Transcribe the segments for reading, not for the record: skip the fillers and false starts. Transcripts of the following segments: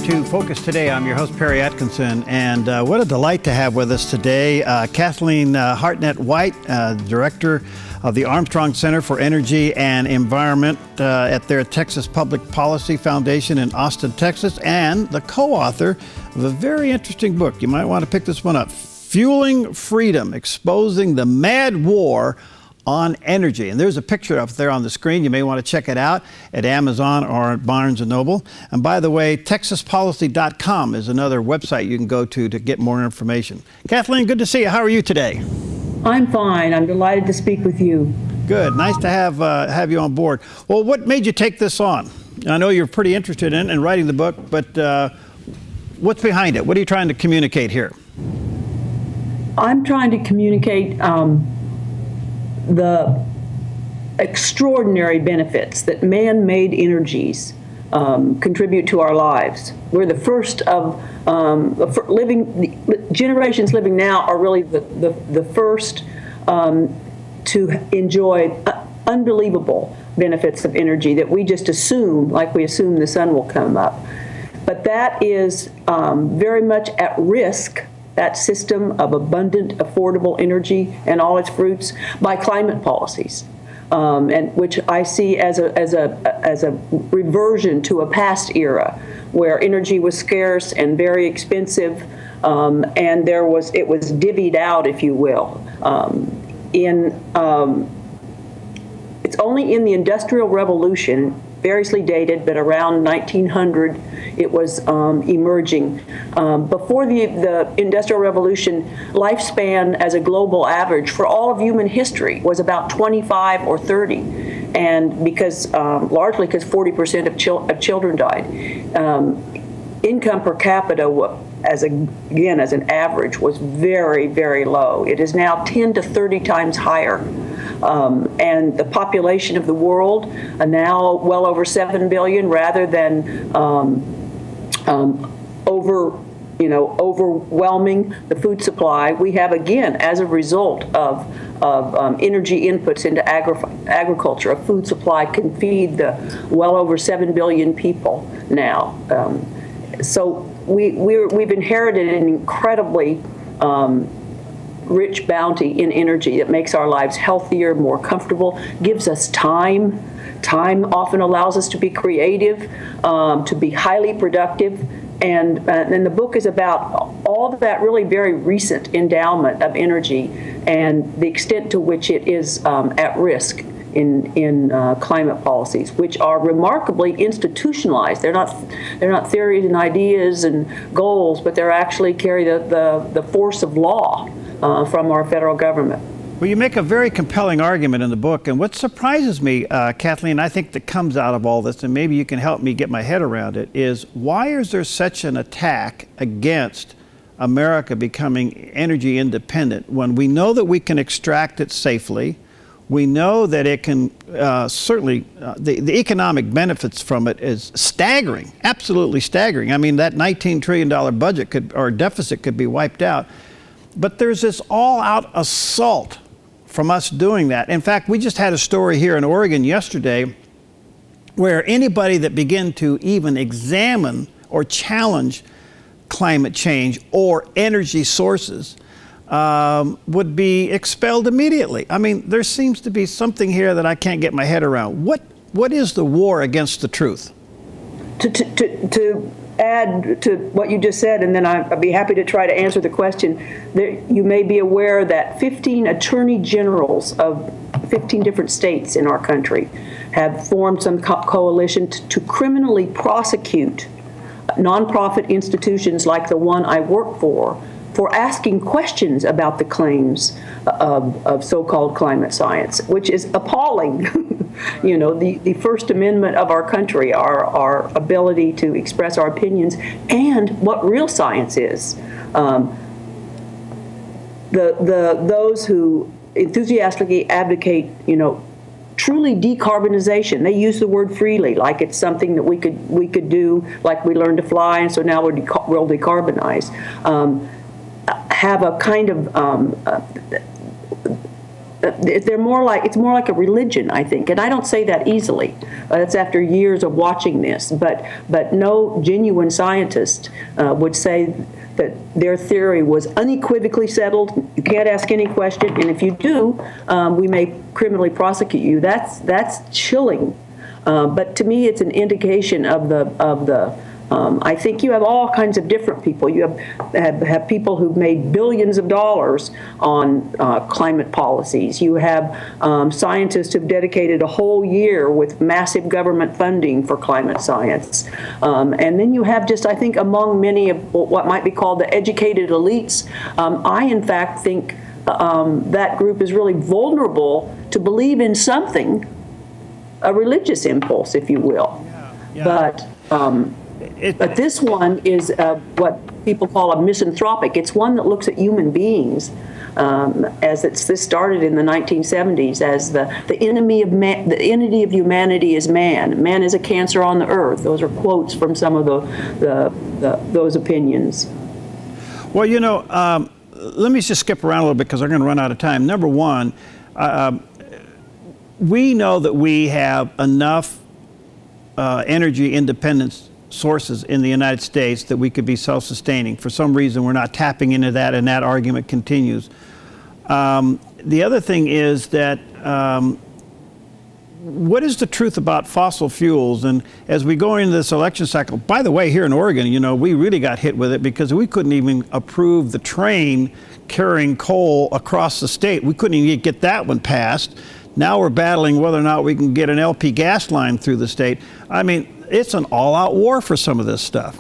to Focus Today. I'm your host, Perry Atkinson, and what a delight to have with us today Kathleen Hartnett White, Director of the Armstrong Center for Energy and Environment at their Texas Public Policy Foundation in Austin, Texas, and the co-author of a very interesting book. You might want to pick this one up, Fueling Freedom, Exposing the Mad War on Energy. And there's a picture up there on the screen. You may want to check it out at Amazon or at Barnes & Noble. And by the way, texaspolicy.com is another website you can go to get more information. Kathleen, good to see you. How are you today? I'm fine. I'm delighted to speak with you. Good. Nice to have you on board. Well, what made you take this on? I know you're pretty interested in writing the book, but what's behind it? What are you trying to communicate here? I'm trying to communicate the extraordinary benefits that man-made energies contribute to our lives. We're the first of generations living now are really the first to enjoy unbelievable benefits of energy that we just assume, like we assume the sun will come up. But that is very much at risk, that system of abundant, affordable energy and all its fruits, by climate policies, and which I see as a reversion to a past era where energy was scarce and very expensive, and it was divvied out, if you will. It's only in the Industrial Revolution, variously dated, but around 1900, it was emerging. Before the Industrial Revolution, lifespan as a global average for all of human history was about 25 or 30. And largely because 40% of children died. Income per capita, as an average, was very, very low. It is now 10 to 30 times higher. And the population of the world are now well over 7 billion, rather than overwhelming the food supply. We have, again, as a result of energy inputs into agriculture, a food supply can feed the well over 7 billion people now. So we've inherited an incredibly rich bounty in energy that makes our lives healthier, more comfortable, gives us time. Time often allows us to be creative, to be highly productive. And the book is about all of that really very recent endowment of energy and the extent to which it is at risk in climate policies, which are remarkably institutionalized. They're not theories and ideas and goals, but they're actually carry the force of law from our federal government. Well, you make a very compelling argument in the book, and what surprises me, Kathleen, I think that comes out of all this, and maybe you can help me get my head around it, is why is there such an attack against America becoming energy independent when we know that we can extract it safely? We know that it can certainly, the economic benefits from it is staggering, absolutely staggering. I mean, that $19 trillion budget or deficit could be wiped out. But there's this all-out assault from us doing that. In fact, we just had a story here in Oregon yesterday where anybody that began to even examine or challenge climate change or energy sources would be expelled immediately. I mean, there seems to be something here that I can't get my head around. What is the war against the truth? To add to what you just said, and then I'd be happy to try to answer the question. You may be aware that 15 attorney generals of 15 different states in our country have formed some coalition to criminally prosecute nonprofit institutions like the one I work for asking questions about the claims of so-called climate science, which is appalling. You know, the First Amendment of our country, our ability to express our opinions, and what real science is. Those who enthusiastically advocate, truly decarbonization. They use the word freely, like it's something that we could do, like we learned to fly, and so now we'll decarbonize. Have a kind of they're more like, it's more like a religion, I think, and I don't say that easily. That's after years of watching this, but no genuine scientist would say that their theory was unequivocally settled. You can't ask any question, and if you do, we may criminally prosecute you. That's chilling. But to me, it's an indication of the. I think you have all kinds of different people. You have people who've made billions of dollars on climate policies. You have scientists who've dedicated a whole year with massive government funding for climate science. And then you have just, I think, among many of what might be called the educated elites, I in fact think that group is really vulnerable to believe in something, a religious impulse, if you will. Yeah. But this one is what people call a misanthropic. It's one that looks at human beings, this started in the 1970s as the enemy of man, the entity of humanity is man. Man is a cancer on the earth. Those are quotes from some of those opinions. Well, you know, let me just skip around a little bit because I'm going to run out of time. Number one, we know that we have enough energy independence sources in the United States that we could be self-sustaining. For some reason, we're not tapping into that, and that argument continues. The other thing is that what is the truth about fossil fuels? And as we go into this election cycle, by the way, here in Oregon, you know, we really got hit with it because we couldn't even approve the train carrying coal across the state. We couldn't even get that one passed. Now we're battling whether or not we can get an LP gas line through the state. I mean, it's an all-out war for some of this stuff.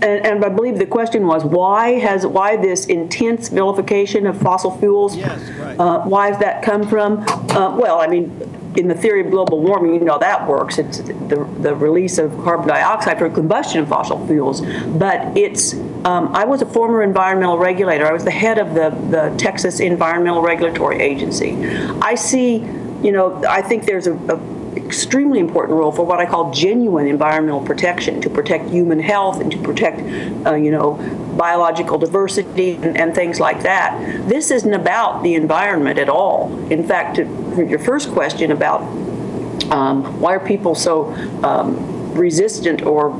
And I believe the question was, why this intense vilification of fossil fuels? Yes, right. Why has that come from? Well, I mean, in the theory of global warming, you know that works. It's the release of carbon dioxide for combustion of fossil fuels. But it's, I was a former environmental regulator. I was the head of the Texas Environmental Regulatory Agency. I see, you know, I think there's a extremely important role for what I call genuine environmental protection, to protect human health and to protect, you know, biological diversity and things like that. This isn't about the environment at all. In fact, for your first question about why are people so resistant or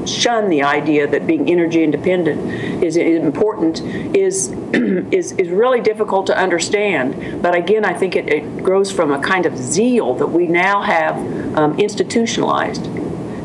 shun the idea that being energy independent is important is really difficult to understand. But again, I think it grows from a kind of zeal that we now have institutionalized.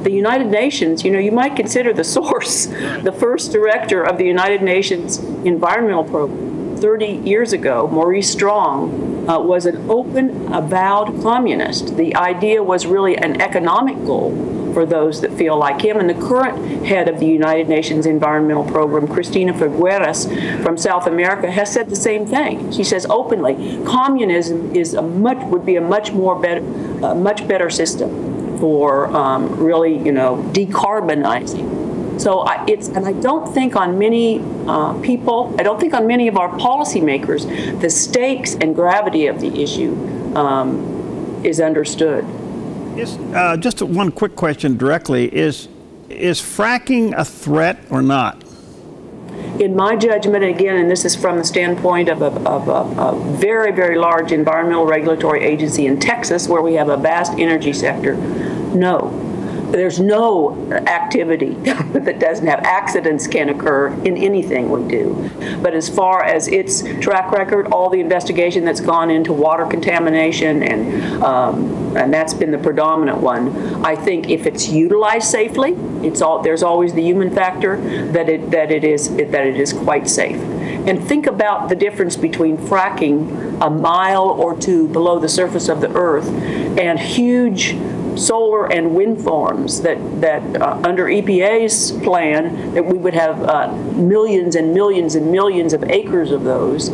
The United Nations, you know, you might consider the source, the first director of the United Nations Environmental Program 30 years ago, Maurice Strong, was an open, avowed communist. The idea was really an economic goal for those that feel like him. And the current head of the United Nations Environmental Program, Cristina Figueres from South America, has said the same thing. She says openly, communism is would be a much better system for really, you know, decarbonizing. So and I don't think on many people, I don't think on many of our policymakers, the stakes and gravity of the issue is understood. Just one quick question directly. Is fracking a threat or not? In my judgment, again, and this is from the standpoint of a very, very large environmental regulatory agency in Texas, where we have a vast energy sector, no. There's no activity that doesn't have accidents can occur in anything we do. But as far as its track record, all the investigation that's gone into water contamination, and that's been the predominant one, I think if it's utilized safely, there's always the human factor that it is quite safe. And think about the difference between fracking a mile or two below the surface of the earth and huge solar and wind farms that under EPA's plan that we would have millions and millions and millions of acres of those.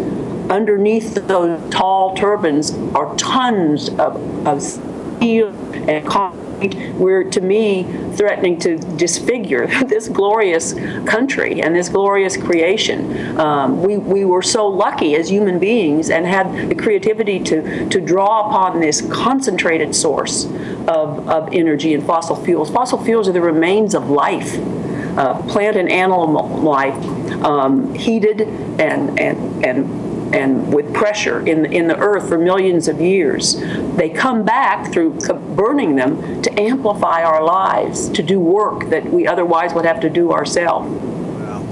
Underneath those tall turbines are tons of steel and concrete. We're, to me, threatening to disfigure this glorious country and this glorious creation. We were so lucky as human beings and had the creativity to draw upon this concentrated source of energy and fossil fuels. Fossil fuels are the remains of life. plant and animal life heated and with pressure in the earth for millions of years. They come back through burning them to amplify our lives, to do work that we otherwise would have to do ourselves. Wow.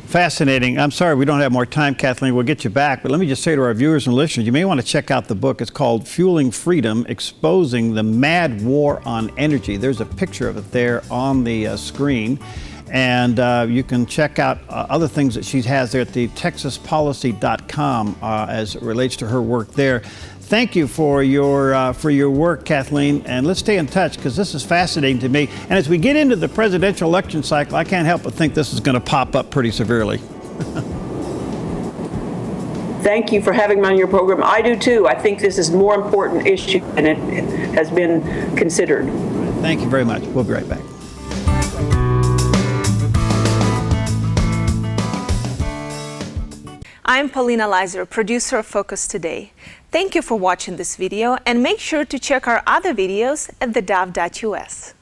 Fascinating. I'm sorry we don't have more time, Kathleen. We'll get you back, but let me just say to our viewers and listeners, you may want to check out the book. It's called Fueling Freedom, Exposing the Mad War on Energy. There's a picture of it there on the screen. And you can check out other things that she has there at the texaspolicy.com as it relates to her work there. Thank you for your work, Kathleen, and let's stay in touch because this is fascinating to me. And as we get into the presidential election cycle, I can't help but think this is going to pop up pretty severely. Thank you for having me on your program. I do too. I think this is a more important issue than it has been considered. Thank you very much. We'll be right back. I'm Paulina Leiser, producer of Focus Today. Thank you for watching this video and make sure to check our other videos at theDove.us.